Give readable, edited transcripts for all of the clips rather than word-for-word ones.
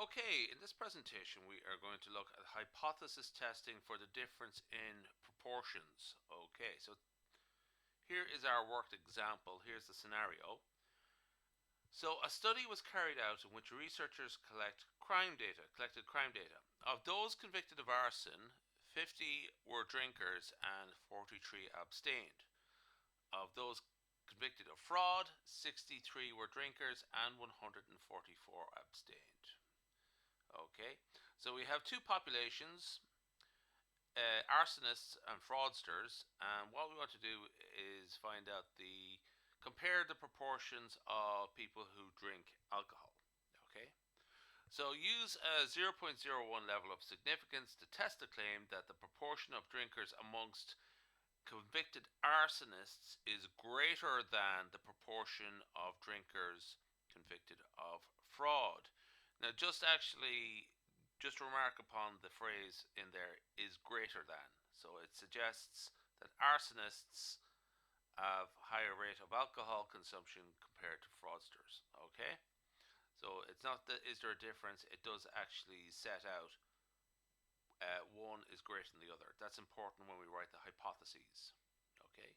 Okay, in this presentation we are going to look at hypothesis testing for the difference in proportions. Okay, so here is our worked example. Here's the scenario. So a study was carried out in which researchers collected crime data. Of those convicted of arson, 50 were drinkers and 43 abstained. Of those convicted of fraud, 63 were drinkers and 144 abstained. Okay, so we have two populations, arsonists and fraudsters, and what we want to do is find out compare the proportions of people who drink alcohol. Okay, so use a 0.01 level of significance to test the claim that the proportion of drinkers amongst convicted arsonists is greater than the proportion of drinkers convicted of fraud. Now, just remark upon the phrase in there is greater than. So it suggests that arsonists have higher rate of alcohol consumption compared to fraudsters. Okay, so it's not that is there a difference. It does actually set out one is greater than the other. That's important when we write the hypotheses. Okay,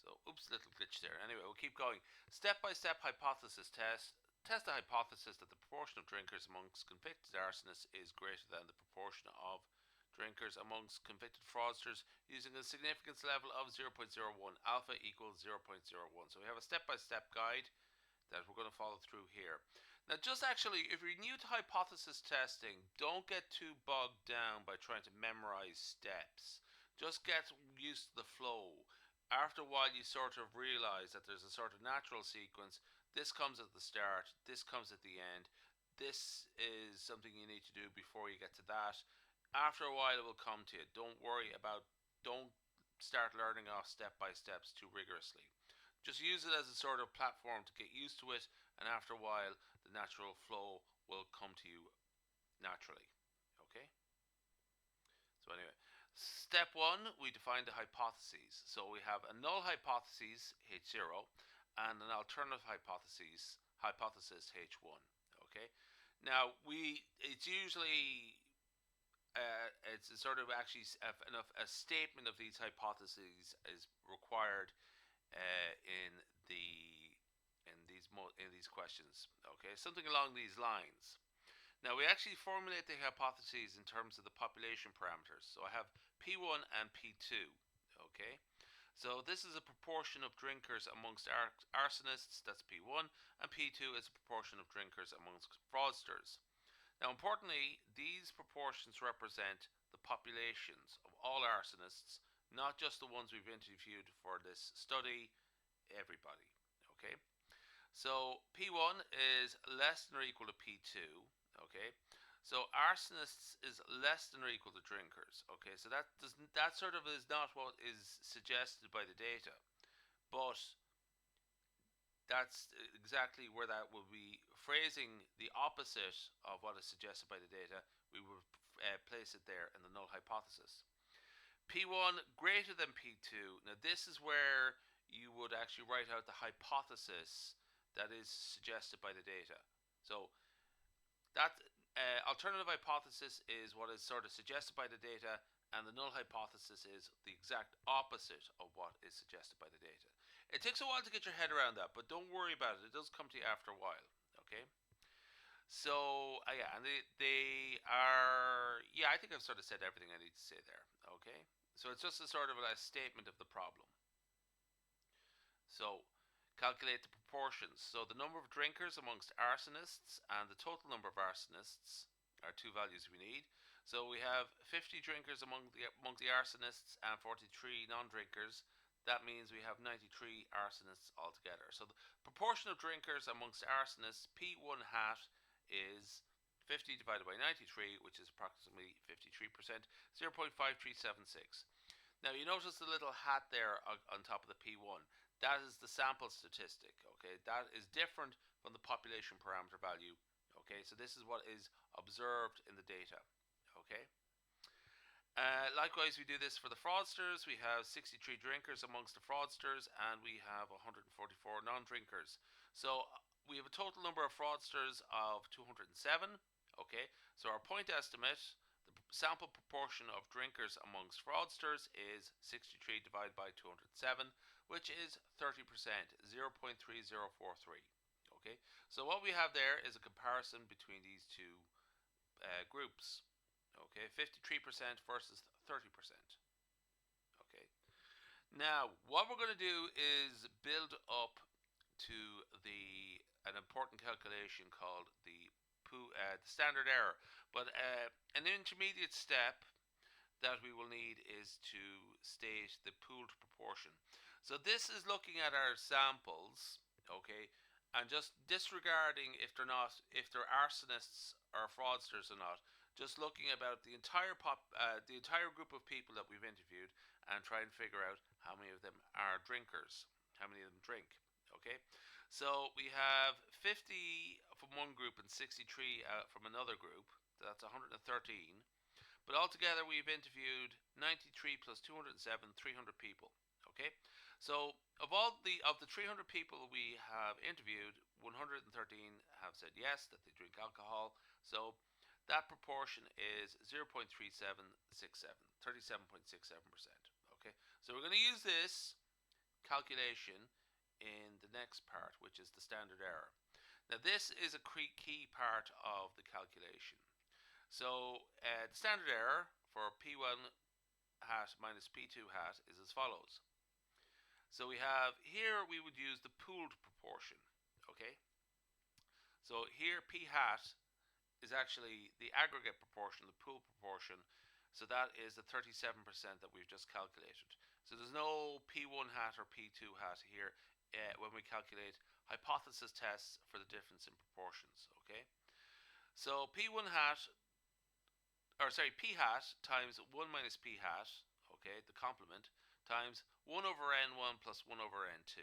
so oops, little glitch there. Anyway, we'll keep going. Step-by-step hypothesis test. Test the hypothesis that the proportion of drinkers amongst convicted arsonists is greater than the proportion of drinkers amongst convicted fraudsters using a significance level of 0.01. Alpha equals 0.01. So we have a step-by-step guide that we're going to follow through here. Now, just actually, if you're new to hypothesis testing, don't get too bogged down by trying to memorize steps. Just get used to the flow. After a while, you sort of realize that there's a sort of natural sequence. This comes at the start, this comes at the end. This is something you need to do before you get to that. After a while, it will come to you. Don't start learning off step by steps too rigorously. Just use it as a sort of platform to get used to it, and after a while, the natural flow will come to you naturally. Okay? So anyway, step one, we define the hypotheses. So we have a null hypothesis, H0, and an alternative hypothesis, H1. Okay? Now, it's usually, it's a sort of actually a statement of these hypotheses is required in these questions. Okay, something along these lines. Now we actually formulate the hypotheses in terms of the population parameters. So I have P1 and P2. Okay, so this is a proportion of drinkers amongst arsonists. That's P1, and P2 is a proportion of drinkers amongst fraudsters. Now, importantly, these proportions represent the populations of all arsonists, not just the ones we've interviewed for this study, everybody. Okay, so P1 is less than or equal to P2. Okay, so arsonists is less than or equal to drinkers. Okay, so that sort of is not what is suggested by the data, but that's exactly where that will be phrasing the opposite of what is suggested by the data. We will place it there in the null hypothesis. P1 greater than P2. Now this is where you would actually write out the hypothesis that is suggested by the data. So that alternative hypothesis is what is sort of suggested by the data, and the null hypothesis is the exact opposite of what is suggested by the data. It takes a while to get your head around that, but don't worry about it. It does come to you after a while. Okay. So yeah, and they are, yeah, I think I've sort of said everything I need to say there. Okay. So it's just a sort of a statement of the problem. So calculate the proportions. So the number of drinkers amongst arsonists and the total number of arsonists are two values we need. So we have 50 drinkers among the arsonists and 43 non-drinkers. That means we have 93 arsonists altogether. So the proportion of drinkers amongst arsonists, P1 hat, is 50 divided by 93, which is approximately 53%, 0.5376. Now you notice the little hat there on top of the P1. That is the sample statistic. Okay, that is different from the population parameter value. Okay, so this is what is observed in the data. Okay. Likewise, we do this for the fraudsters. We have 63 drinkers amongst the fraudsters, and we have 144 non-drinkers. So we have a total number of fraudsters of 207, Okay, so our point estimate, the sample proportion of drinkers amongst fraudsters is 63 divided by 207, which is 30%, 0.3043. Okay, so what we have there is a comparison between these two groups. Okay, 53% versus 30%. Okay, now what we're going to do is build up to an important calculation called the standard error. But an intermediate step that we will need is to state the pooled proportion. So this is looking at our samples, okay, and just disregarding if they're arsonists or fraudsters or not. Just looking about the entire group of people that we've interviewed, and try and figure out how many of them are drinkers, how many of them drink. Okay, so we have 50 from one group and 63 from another group. So that's 113. But altogether, we've interviewed 93 plus 207, 300 people. Okay, so of the 300 people we have interviewed, 113 have said yes that they drink alcohol. So that proportion is 0.3767, 37.67%. Okay, so we're going to use this calculation in the next part, which is the standard error. Now, this is a key part of the calculation. So the standard error for P1 hat minus P2 hat is as follows. So we have here, we would use the pooled proportion. Okay, so here P hat is actually the aggregate proportion, the pool proportion. So that is the 37% that we've just calculated. So there's no P1 hat or P2 hat here when we calculate hypothesis tests for the difference in proportions. Okay, so P1 hat, or sorry, P hat times 1 minus P hat, okay, the complement, times 1 over N1 plus 1 over N2.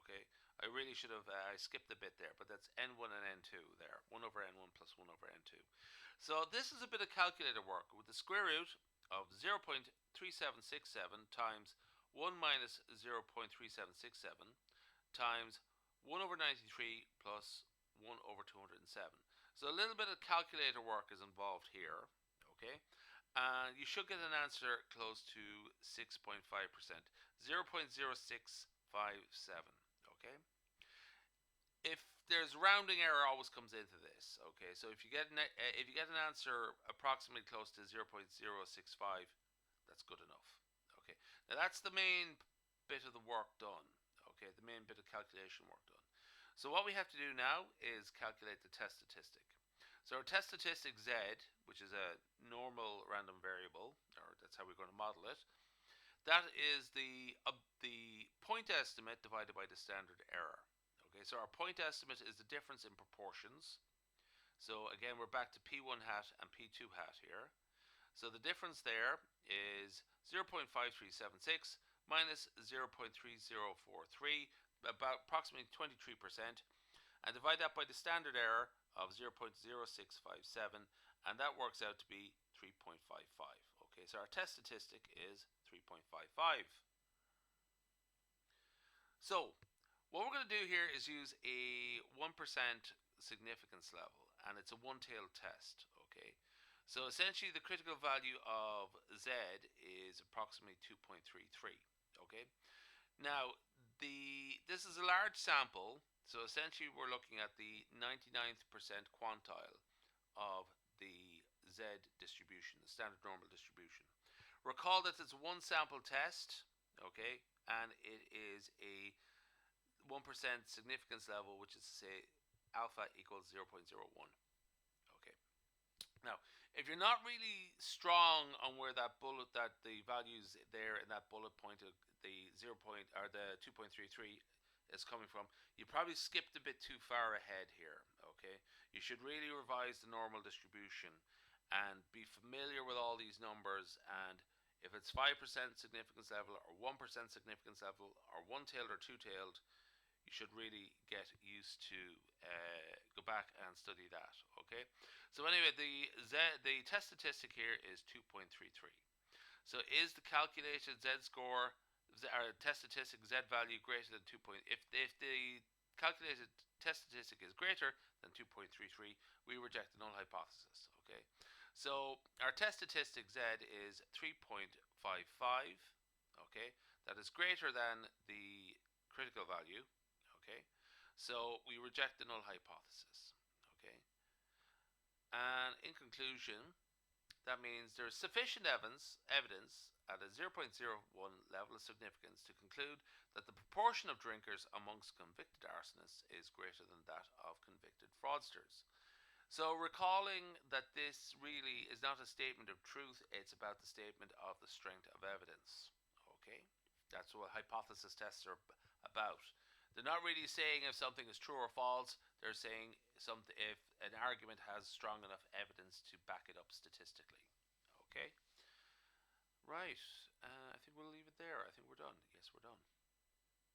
Okay, I really should have, I skipped a bit there, but that's N1 and N2 there, 1 over N1 plus 1 over N2. So this is a bit of calculator work with the square root of 0.3767 times 1 minus 0.3767 times 1 over 93 plus 1 over 207. So a little bit of calculator work is involved here. Okay, and you should get an answer close to 6.5%, 0.0657. Okay, if there's rounding error always comes into this. Okay, so if you get an answer approximately close to 0.065, that's good enough. Okay, now that's the main bit of the work done. Okay, the main bit of calculation work done. So what we have to do now is calculate the test statistic. So our test statistic Z, which is a normal random variable, or that's how we're going to model it, that is the point estimate divided by the standard error. Okay, so our point estimate is the difference in proportions. So again, we're back to P1 hat and P2 hat here. So the difference there is 0.5376 minus 0.3043, about approximately 23%, and divide that by the standard error of 0.0657, and that works out to be 3.55. Okay, so our test statistic is 3.55. So what we're going to do here is use a 1% significance level, and it's a one-tailed test. Okay, so essentially the critical value of Z is approximately 2.33. Okay, now this is a large sample, so essentially we're looking at the 99th percent quantile of the Z distribution, the standard normal distribution. Recall that it's a one sample test, okay, and it is a 1% significance level, which is to say alpha equals 0.01. Okay. Now, if you're not really strong on where that the values there in that bullet point, the 0. Or the 2.33 is coming from, you probably skipped a bit too far ahead here. Okay, you should really revise the normal distribution and be familiar with all these numbers. And if it's 5% significance level, or 1% significance level, or one-tailed or two-tailed, you should really get used to go back and study that. Okay, so anyway, the test statistic here is 2.33. So is the calculated Z score, or test statistic Z value greater than 2. If the calculated test statistic is greater, than 2.33, we reject the null hypothesis. Okay, so our test statistic Z is 3.55. Okay, that is greater than the critical value. Okay, so we reject the null hypothesis. Okay, and in conclusion, that means there is sufficient evidence at a 0.01 level of significance to conclude that the proportion of drinkers amongst convicted arsonists is greater than that of convicted fraudsters. So recalling that this really is not a statement of truth, it's about the statement of the strength of evidence. Okay? That's what hypothesis tests are about. They're not really saying if something is true or false. They're saying something if an argument has strong enough evidence to back it up statistically. Okay? Right. I think we'll leave it there. I think we're done. Yes, we're done.